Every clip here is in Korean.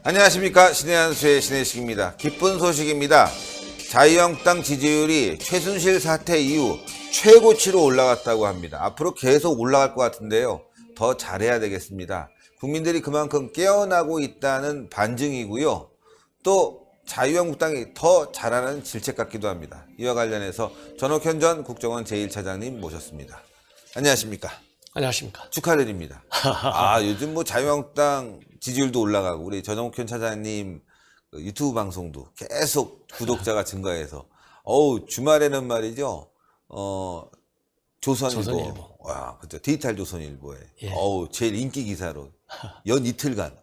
안녕하십니까. 신의 한수의 신혜식입니다. 기쁜 소식입니다. 자유한국당 지지율이 최순실 사태 이후 최고치로 올라갔다고 합니다. 앞으로 계속 올라갈 것 같은데요. 더 잘해야 되겠습니다. 국민들이 그만큼 깨어나고 있다는 반증이고요. 또 자유한국당이 더 잘하는 질책 같기도 합니다. 이와 관련해서 전옥현 전 국정원 제1차장님 모셨습니다. 안녕하십니까. 안녕하십니까. 축하드립니다. 요즘 뭐 자유한국당 지지율도 올라가고 우리 전옥현 차장님 유튜브 방송도 계속 구독자가 증가해서 주말에는 말이죠. 조선일보. 와, 그죠. 디지털 조선일보에 예. 제일 인기 기사로 연 이틀간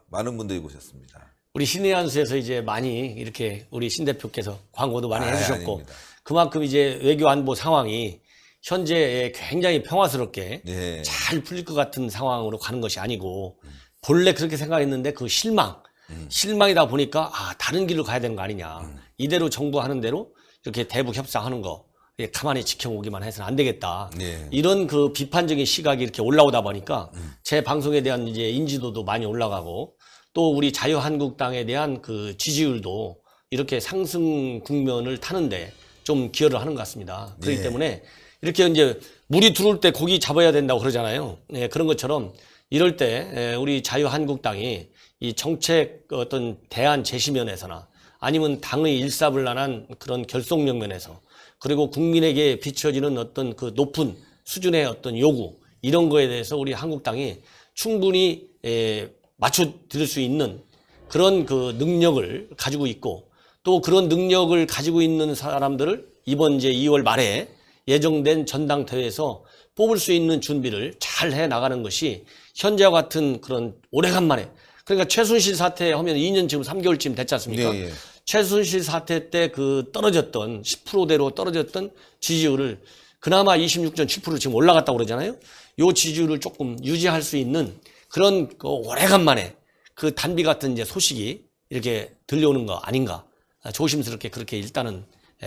많은 분들이 보셨습니다. 우리 신의 한수에서 이제 많이 이렇게 우리 신 대표께서 광고도 많이 해주셨고 아닙니다. 그만큼 이제 외교 안보 상황이 현재 굉장히 평화스럽게 예. 잘 풀릴 것 같은 상황으로 가는 것이 아니고 본래 그렇게 생각했는데 그 실망이다 보니까 다른 길로 가야 되는 거 아니냐. 이대로 정부 하는 대로 이렇게 대북 협상하는 거 가만히 지켜보기만 해서는 안 되겠다. 예. 이런 그 비판적인 시각이 이렇게 올라오다 보니까 제 방송에 대한 이제 인지도도 많이 올라가고 또 우리 자유한국당에 대한 그 지지율도 이렇게 상승 국면을 타는데 좀 기여를 하는 것 같습니다. 그렇기 예. 때문에 이렇게 이제 물이 들어올 때 고기 잡아야 된다고 그러잖아요. 네, 그런 것처럼 이럴 때 우리 자유한국당이 이 정책 어떤 대안 제시면에서나 아니면 당의 일사불란한 그런 결속력 면에서 그리고 국민에게 비춰지는 어떤 그 높은 수준의 어떤 요구 이런 거에 대해서 우리 한국당이 충분히 맞춰 드릴 수 있는 그런 그 능력을 가지고 있고 또 그런 능력을 가지고 있는 사람들을 이번 이제 2월 말에 예정된 전당대회에서 뽑을 수 있는 준비를 잘 해 나가는 것이 현재와 같은 그런 오래간만에 그러니까 최순실 사태 하면 2년 지금 3개월쯤 됐지 않습니까? 네, 예. 최순실 사태 때 그 떨어졌던 10%대로 떨어졌던 지지율을 그나마 26.7% 지금 올라갔다고 그러잖아요. 요 지지율을 조금 유지할 수 있는 그런 그 오래간만에 그 단비 같은 이제 소식이 이렇게 들려오는 거 아닌가. 조심스럽게 그렇게 일단은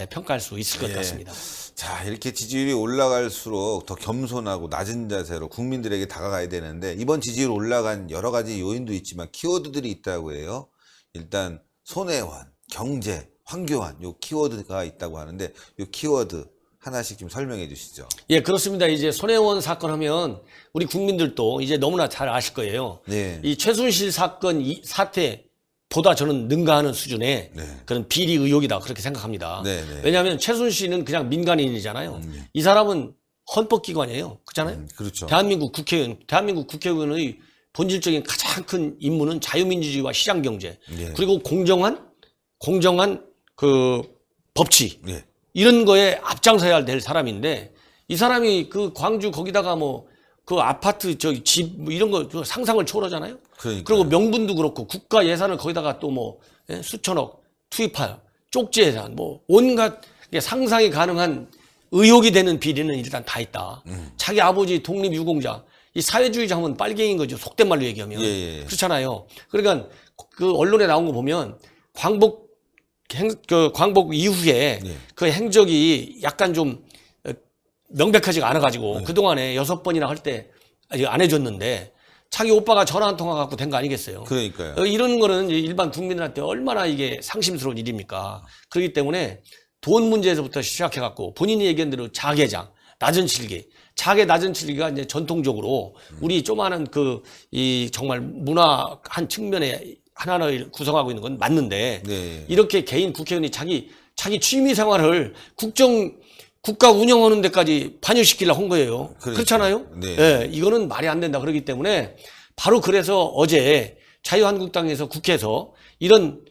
평가할 수 있을 것 같습니다. 자, 이렇게 지지율이 올라갈수록 더 겸손하고 낮은 자세로 국민들에게 다가가야 되는데 이번 지지율 올라간 여러 가지 요인도 있지만 키워드들이 있다고 해요. 일단 손혜원, 경제, 황교안 요 키워드가 있다고 하는데 요 키워드 하나씩 좀 설명해 주시죠. 예, 그렇습니다. 이제 손혜원 사건 하면 우리 국민들도 이제 너무나 잘 아실 거예요. 네. 이 최순실 사건 이 사태보다 저는 능가하는 수준의 네. 그런 비리 의혹이다 그렇게 생각합니다. 네, 네. 왜냐하면 최순실은 그냥 민간인이잖아요. 이 사람은 헌법기관이에요. 그렇잖아요. 그렇죠. 대한민국 국회의원의 본질적인 가장 큰 임무는 자유민주주의와 시장경제 네. 그리고 공정한 그 법치 네. 이런 거에 앞장서야 될 사람인데 이 사람이 그 광주 거기다가 뭐 그 아파트 집 뭐 이런 거 상상을 초월하잖아요. 그러니까요. 그리고 명분도 그렇고 국가 예산을 거기다가 또 뭐 수천억 투입하여 쪽지 예산 뭐 온갖 상상이 가능한 의혹이 되는 비리는 일단 다 있다. 자기 아버지 독립유공자 이 사회주의자 하면 빨갱이인 거죠. 속된 말로 얘기하면 예. 그렇잖아요. 그러니까 그 언론에 나온 거 보면 광복 이후에 예. 그 행적이 약간 좀 명백하지가 않아가지고 그동안에 6번이나 할 때 안 해줬는데 자기 오빠가 전화 한 통화 갖고 된 거 아니겠어요? 그러니까요. 이런 거는 일반 국민들한테 얼마나 이게 상심스러운 일입니까? 그렇기 때문에 돈 문제에서부터 시작해갖고 본인이 얘기한 대로 자개장, 낮은 칠기, 자개 낮은 칠기가 이제 전통적으로 우리 조그마한 이 정말 문화 한 측면에 하나를 구성하고 있는 건 맞는데 네. 이렇게 개인 국회의원이 자기 취미 생활을 국가 운영하는 데까지 반영시키려고 한 거예요. 그렇잖아요? 네. 예, 이거는 말이 안 된다. 그렇기 때문에 바로 그래서 어제 자유한국당에서 국회에서 이런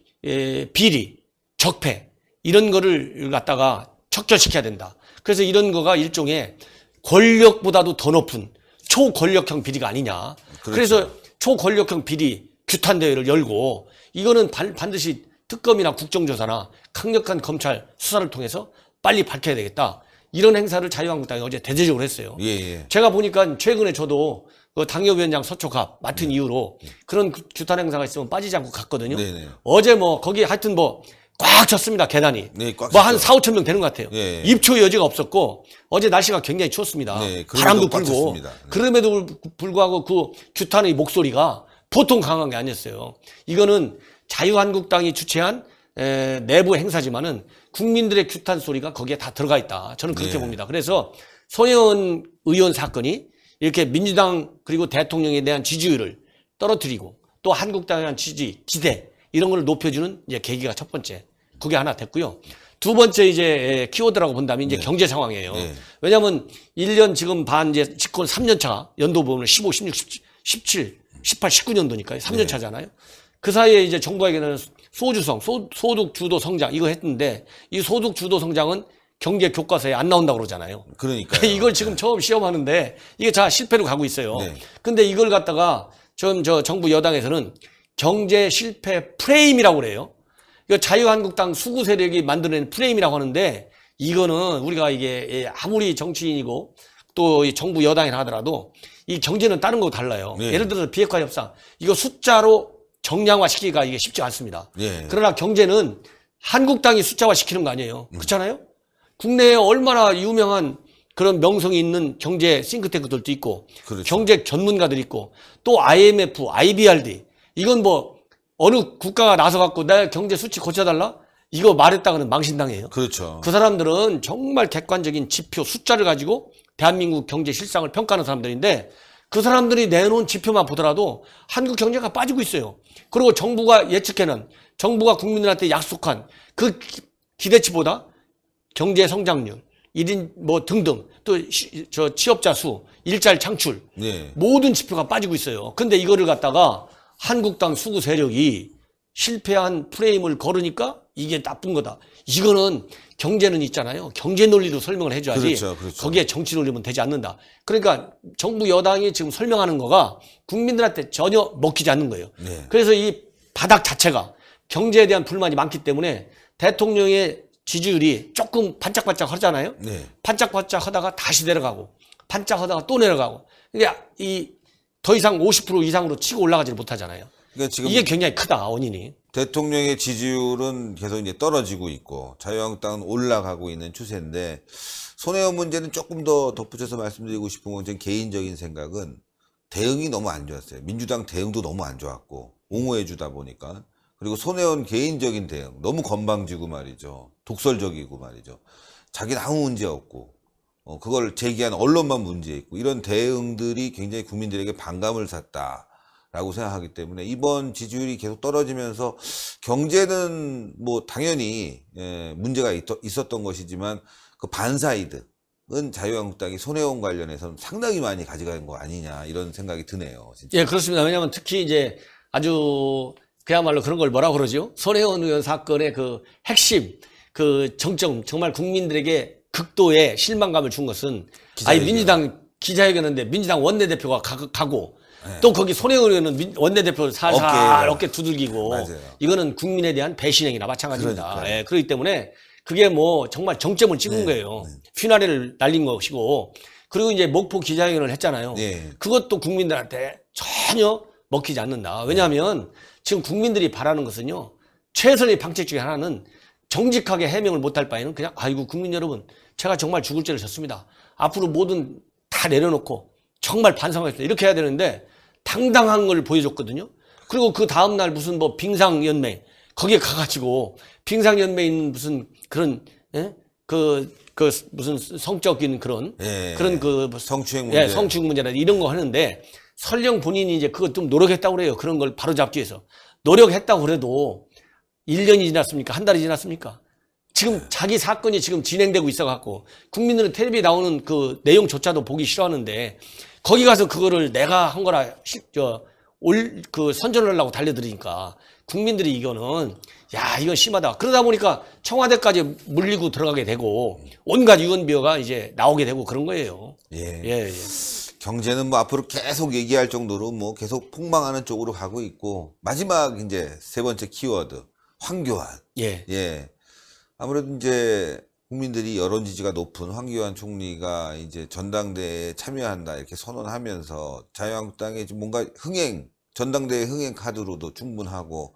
비리, 적폐 이런 거를 갖다가 척결시켜야 된다. 그래서 이런 거가 일종의 권력보다도 더 높은 초권력형 비리가 아니냐. 그렇죠. 그래서 초권력형 비리 규탄 대회를 열고 이거는 반드시 특검이나 국정조사나 강력한 검찰 수사를 통해서 빨리 밝혀야 되겠다. 이런 행사를 자유한국당이 어제 대대적으로 했어요. 예. 제가 보니까 최근에 저도 그 당협위원장 서초갑 맡은 이유로 그런 규탄 행사가 있으면 빠지지 않고 갔거든요. 네네. 어제 뭐 거기 하여튼 뭐 꽉 찼습니다. 계단이. 네, 꽉 뭐 한 찼죠. 4, 5천 명 되는 것 같아요. 예. 입초 여지가 없었고 어제 날씨가 굉장히 추웠습니다. 네, 그럼에도 바람도 꽉 불고 찼습니다. 네. 그럼에도 불구하고 그 규탄의 목소리가 보통 강한 게 아니었어요. 이거는 자유한국당이 주최한 내부 행사지만은 국민들의 규탄 소리가 거기에 다 들어가 있다. 저는 그렇게 예. 봅니다. 그래서 손혜원 의원 사건이 이렇게 민주당 그리고 대통령에 대한 지지율을 떨어뜨리고 또 한국당에 대한 지지, 기대 이런 걸 높여주는 이제 계기가 첫 번째. 그게 하나 됐고요. 두 번째 이제 키워드라고 본다면 이제 경제 상황이에요. 왜냐하면 1년 지금 반 이제 집권 3년 차 연도 보면 15, 16, 17, 18, 19년도니까요. 3년 차잖아요. 그 사이에 이제 정부에게는 소득 주도 성장 이거 했는데 이 소득 주도 성장은 경제 교과서에 안 나온다고 그러잖아요. 그러니까요. 이걸 지금 처음 시험하는데 이게 다 실패로 가고 있어요. 네. 근데 이걸 갖다가 저 정부 여당에서는 경제 실패 프레임이라고 그래요. 이거 자유한국당 수구 세력이 만들어낸 프레임이라고 하는데 이거는 우리가 이게 아무리 정치인이고 또 이 정부 여당이라 하더라도 이 경제는 다른 거하고 달라요. 네. 예를 들어서 비핵화 협상 이거 숫자로 정량화 시키기가 이게 쉽지 않습니다. 네. 그러나 경제는 한국당이 숫자화 시키는 거 아니에요. 그렇잖아요? 국내에 얼마나 유명한 그런 명성이 있는 경제 싱크탱크들도 있고 그렇죠. 경제 전문가들이 있고 또 IMF, IBRD 이건 뭐 어느 국가가 나서 갖고 내 경제 수치 고쳐달라? 이거 말했다가는 망신당해요. 그렇죠. 그 사람들은 정말 객관적인 지표, 숫자를 가지고 대한민국 경제 실상을 평가하는 사람들인데 그 사람들이 내놓은 지표만 보더라도 한국 경제가 빠지고 있어요. 그리고 정부가 예측해낸, 정부가 국민들한테 약속한 그 기대치보다 경제 성장률, 1인 뭐 등등 또 취업자 수, 일자리 창출 네. 모든 지표가 빠지고 있어요. 근데 이거를 갖다가 한국당 수구 세력이 실패한 프레임을 걸으니까 이게 나쁜 거다. 이거는 경제는 있잖아요. 경제 논리로 설명을 해줘야지. 그렇죠, 그렇죠. 거기에 정치 논리면 되지 않는다. 그러니까 정부 여당이 지금 설명하는 거가 국민들한테 전혀 먹히지 않는 거예요. 네. 그래서 이 바닥 자체가 경제에 대한 불만이 많기 때문에 대통령의 지지율이 조금 반짝반짝 하잖아요. 네. 반짝반짝 하다가 다시 내려가고 반짝하다가 또 내려가고 이게 더 이상 50% 이상으로 치고 올라가지를 못하잖아요. 그러니까 지금 이게 굉장히 크다 원인이. 대통령의 지지율은 계속 이제 떨어지고 있고 자유한국당은 올라가고 있는 추세인데 손혜원 문제는 조금 더 덧붙여서 말씀드리고 싶은 건 제 개인적인 생각은 대응이 너무 안 좋았어요. 민주당 대응도 너무 안 좋았고 옹호해 주다 보니까 그리고 손혜원 개인적인 대응 너무 건방지고 말이죠. 독설적이고 말이죠. 자기는 아무 문제 없고 그걸 제기한 언론만 문제 있고 이런 대응들이 굉장히 국민들에게 반감을 샀다라고 생각하기 때문에 이번 지지율이 계속 떨어지면서 경제는 뭐 당연히 문제가 있었던 것이지만 그 반사이드는 자유한국당이 손혜원 관련해서는 상당히 많이 가져간 거 아니냐 이런 생각이 드네요. 진짜. 예, 그렇습니다. 왜냐하면 특히 이제 아주 그야말로 그런 걸 뭐라고 그러죠? 손혜원 의원 사건의 그 핵심, 그 정점, 정말 국민들에게 극도의 실망감을 준 것은 기자회견. 민주당 기자회견인데 민주당 원내대표가 가고 또 거기 손혜원 의원은 원내대표 살살 어깨 두들기고 맞아요. 이거는 국민에 대한 배신행위나 마찬가지입니다. 그러니까요. 예, 그렇기 때문에 그게 뭐 정말 정점을 찍은 거예요. 휘나레를 날린 것이고 그리고 이제 목포 기자회견을 했잖아요. 네. 그것도 국민들한테 전혀 먹히지 않는다. 왜냐하면 지금 국민들이 바라는 것은요. 최선의 방책 중에 하나는 정직하게 해명을 못할 바에는 그냥 아이고 국민 여러분 제가 정말 죽을 죄를 졌습니다. 앞으로 뭐든 다 내려놓고 정말 반성하겠습니다. 이렇게 해야 되는데 당당한 걸 보여줬거든요. 그리고 그 다음날 무슨 뭐 빙상연맹 거기에 가가지고 빙상연맹에 있는 무슨 그런 무슨 성적인 그런 그 성추행 문제, 성추행 문제나 이런 거 하는데 설령 본인이 이제 그거 좀 노력했다고 그래요. 그런 걸 바로잡기 위해서 노력했다고 그래도 1년이 지났습니까? 한 달이 지났습니까? 지금 자기 사건이 지금 진행되고 있어갖고 국민들은 텔레비에 나오는 그 내용조차도 보기 싫어하는데 거기 가서 그거를 내가 한 거라 선전을 하려고 달려들으니까 국민들이 이거는 야 이건 심하다. 그러다 보니까 청와대까지 물리고 들어가게 되고 온갖 유언비어가 이제 나오게 되고 그런 거예요. 예. 경제는 뭐 앞으로 계속 얘기할 정도로 뭐 계속 폭망하는 쪽으로 가고 있고 마지막 이제 세 번째 키워드 황교안. 예. 아무래도 이제 국민들이 여론 지지가 높은 황교안 총리가 이제 전당대회에 참여한다 이렇게 선언하면서 자유한국당의 뭔가 전당대회 흥행 카드로도 충분하고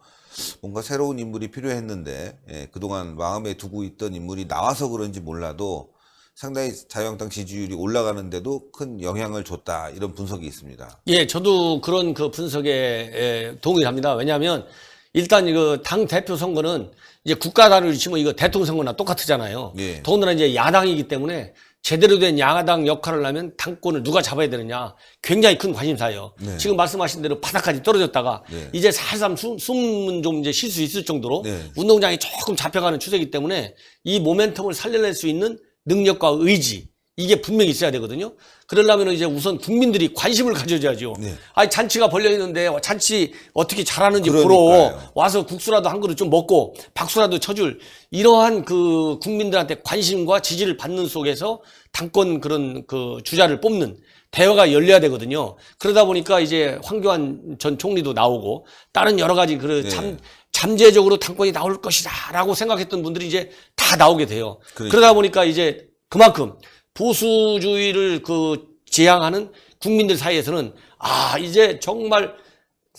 뭔가 새로운 인물이 필요했는데 그동안 마음에 두고 있던 인물이 나와서 그런지 몰라도 상당히 자유한국당 지지율이 올라가는데도 큰 영향을 줬다 이런 분석이 있습니다. 예, 저도 그런 그 분석에 동의합니다. 왜냐하면 일단 이거 당 대표 선거는 이제 국가단위로 치면 이거 대통령 선거나 똑같잖아요. 예. 더군다나 이제 야당이기 때문에 제대로 된 야당 역할을 하면 당권을 누가 잡아야 되느냐 굉장히 큰 관심사예요. 네. 지금 말씀하신 대로 바닥까지 떨어졌다가 네. 이제 살살 숨은 좀 이제 쉴 수 있을 정도로 네. 운동장이 조금 잡혀가는 추세이기 때문에 이 모멘텀을 살려낼 수 있는 능력과 의지 이게 분명히 있어야 되거든요. 그러려면 이제 우선 국민들이 관심을 가져줘야죠. 네. 아니 잔치가 벌려 있는데 잔치 어떻게 잘하는지 보러 그러니까요. 와서 국수라도 한 그릇 좀 먹고 박수라도 쳐줄 이러한 그 국민들한테 관심과 지지를 받는 속에서 당권 그런 그 주자를 뽑는 대화가 열려야 되거든요. 그러다 보니까 이제 황교안 전 총리도 나오고 다른 여러 가지 그 네. 잠재적으로 당권이 나올 것이다라고 생각했던 분들이 이제 다 나오게 돼요. 그러니까. 그러다 보니까 이제 그만큼 보수주의를 그 지향하는 국민들 사이에서는 아 이제 정말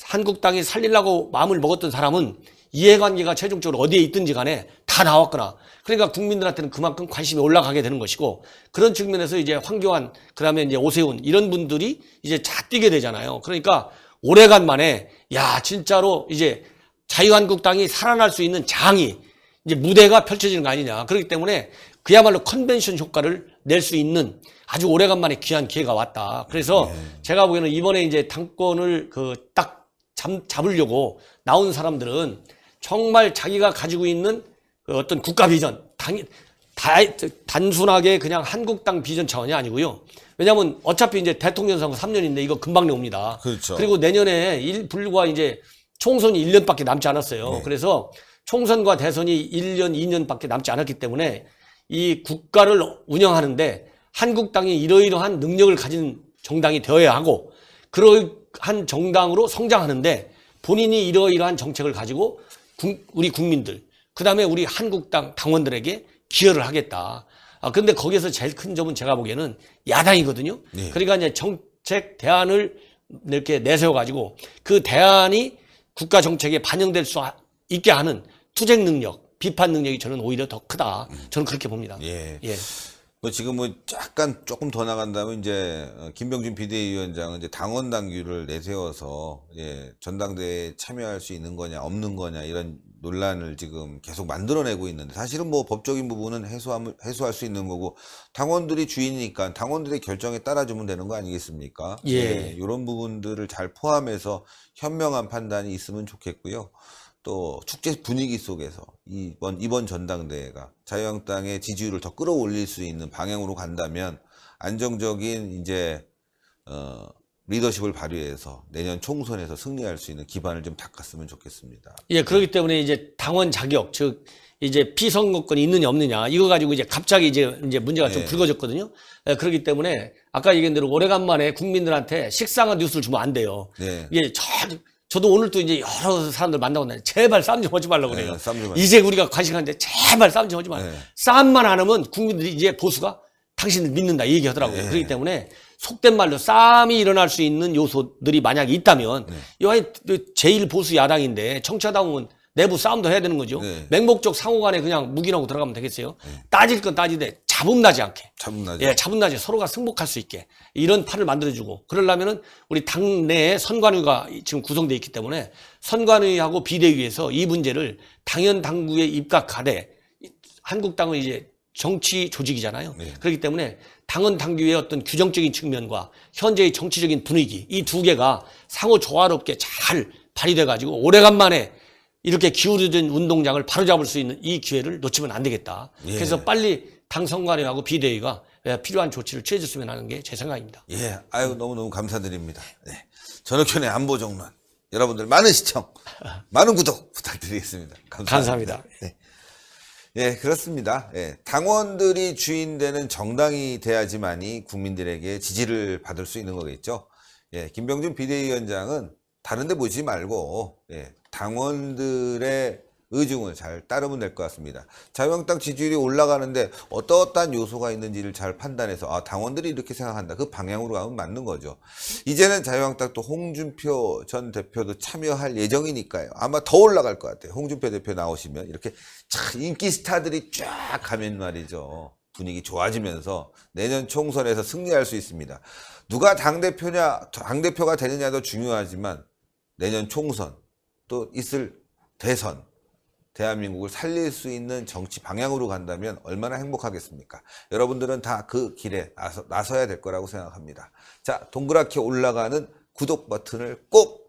한국당이 살리려고 마음을 먹었던 사람은 이해관계가 최종적으로 어디에 있든지 간에 다 나왔거나 그러니까 국민들한테는 그만큼 관심이 올라가게 되는 것이고 그런 측면에서 이제 황교안 그다음에 이제 오세훈 이런 분들이 이제 자 뛰게 되잖아요. 그러니까 오래간만에 야 진짜로 이제 자유한국당이 살아날 수 있는 장이 이제 무대가 펼쳐지는 거 아니냐. 그렇기 때문에 그야말로 컨벤션 효과를 낼 수 있는 아주 오래간만에 귀한 기회가 왔다. 그래서 제가 보기에는 이번에 이제 당권을 그 딱 잡으려고 나온 사람들은 정말 자기가 가지고 있는 그 어떤 국가 비전, 단순하게 그냥 한국당 비전 차원이 아니고요. 왜냐하면 어차피 이제 대통령 선거 3년인데 이거 금방 나옵니다. 그렇죠. 그리고 내년에 불과 이제 총선이 1년밖에 남지 않았어요. 네. 그래서 총선과 대선이 1년, 2년밖에 남지 않았기 때문에 이 국가를 운영하는데 한국당이 이러이러한 능력을 가진 정당이 되어야 하고 그러한 정당으로 성장하는데 본인이 이러이러한 정책을 가지고 우리 국민들 그다음에 우리 한국당 당원들에게 기여를 하겠다. 근데 거기에서 제일 큰 점은 제가 보기에는 야당이거든요. 네. 그러니까 이제 정책 대안을 이렇게 내세워 가지고 그 대안이 국가 정책에 반영될 수 있게 하는 투쟁 능력, 비판 능력이 저는 오히려 더 크다. 저는 그렇게 봅니다. 예. 예. 뭐 지금 뭐 약간 조금 더 나간다면 이제 김병준 비대위원장은 이제 당원 당규를 내세워서 전당대회에 참여할 수 있는 거냐 없는 거냐 이런 논란을 지금 계속 만들어내고 있는데 사실은 뭐 법적인 부분은 해소할 수 있는 거고 당원들이 주인이니까 당원들의 결정에 따라주면 되는 거 아니겠습니까? 예. 이런 부분들을 잘 포함해서 현명한 판단이 있으면 좋겠고요. 또 축제 분위기 속에서 이번 전당대회가 자유한국당의 지지율을 더 끌어올릴 수 있는 방향으로 간다면 안정적인 이제 리더십을 발휘해서 내년 총선에서 승리할 수 있는 기반을 좀 닦았으면 좋겠습니다. 예, 그렇기 때문에 이제 당원 자격, 즉 이제 피선거권이 있느냐 없느냐 이거 가지고 이제 갑자기 이제 문제가 좀 불거졌거든요. 예, 그렇기 때문에 아까 얘기한 대로 오래간만에 국민들한테 식상한 뉴스를 주면 안 돼요. 네. 이게 저도 오늘 또 이제 여러 사람들 만나고 나는데 제발 싸움 좀 하지 말라고 그래요. 네, 싸움 좀 이제 우리가 관심하는데 제발 싸움 좀 하지 말라. 네. 싸움만 안 하면 국민들이 이제 보수가 당신을 믿는다 이 얘기 하더라고요. 네. 그렇기 때문에 속된 말로 싸움이 일어날 수 있는 요소들이 만약에 있다면 여하이 제일 보수 야당인데 정치하다 보면 내부 싸움도 해야 되는 거죠. 네. 맹목적 상호간에 그냥 묵인하고 들어가면 되겠어요. 따질 건 따지되 잡음나지 않게. 차분하죠. 예, 차분나게 서로가 승복할 수 있게 이런 판을 만들어주고 그러려면은 우리 당내에 선관위가 지금 구성되어 있기 때문에 선관위하고 비대위에서 이 문제를 당연 당국에 입각하되 한국당은 이제 정치 조직이잖아요. 네. 그렇기 때문에 당헌 당규의 어떤 규정적인 측면과 현재의 정치적인 분위기 이 두 개가 상호 조화롭게 잘 발휘돼 가지고 오래간만에 이렇게 기울어진 운동장을 바로잡을 수 있는 이 기회를 놓치면 안 되겠다. 예. 그래서 빨리 당 선관위하고 비대위가 필요한 조치를 취해줬으면 하는 게 제 생각입니다. 예, 아유 너무너무 감사드립니다. 네. 전혁현의 안보정론 여러분들 많은 시청, 많은 구독 부탁드리겠습니다. 감사합니다. 네. 예, 그렇습니다. 예, 당원들이 주인되는 정당이 돼야지만이 국민들에게 지지를 받을 수 있는 거겠죠. 예, 김병준 비대위원장은 다른 데 보지 말고 당원들의 의중을 잘 따르면 될 것 같습니다. 자유한국당 지지율이 올라가는데 어떠한 요소가 있는지를 잘 판단해서 당원들이 이렇게 생각한다. 그 방향으로 가면 맞는 거죠. 이제는 자유한국당 또 홍준표 전 대표도 참여할 예정이니까요. 아마 더 올라갈 것 같아요. 홍준표 대표 나오시면 이렇게 참 인기 스타들이 쫙 가면 말이죠. 분위기 좋아지면서 내년 총선에서 승리할 수 있습니다. 누가 당대표가 되느냐도 중요하지만 내년 총선 또 있을 대선, 대한민국을 살릴 수 있는 정치 방향으로 간다면 얼마나 행복하겠습니까? 여러분들은 다 그 길에 나서야 될 거라고 생각합니다. 자, 동그랗게 올라가는 구독 버튼을 꼭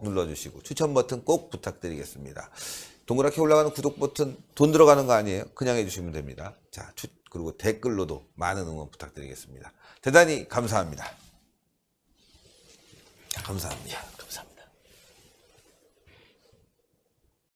눌러주시고 추천 버튼 꼭 부탁드리겠습니다. 동그랗게 올라가는 구독 버튼 돈 들어가는 거 아니에요? 그냥 해주시면 됩니다. 자, 그리고 댓글로도 많은 응원 부탁드리겠습니다. 대단히 감사합니다. 감사합니다.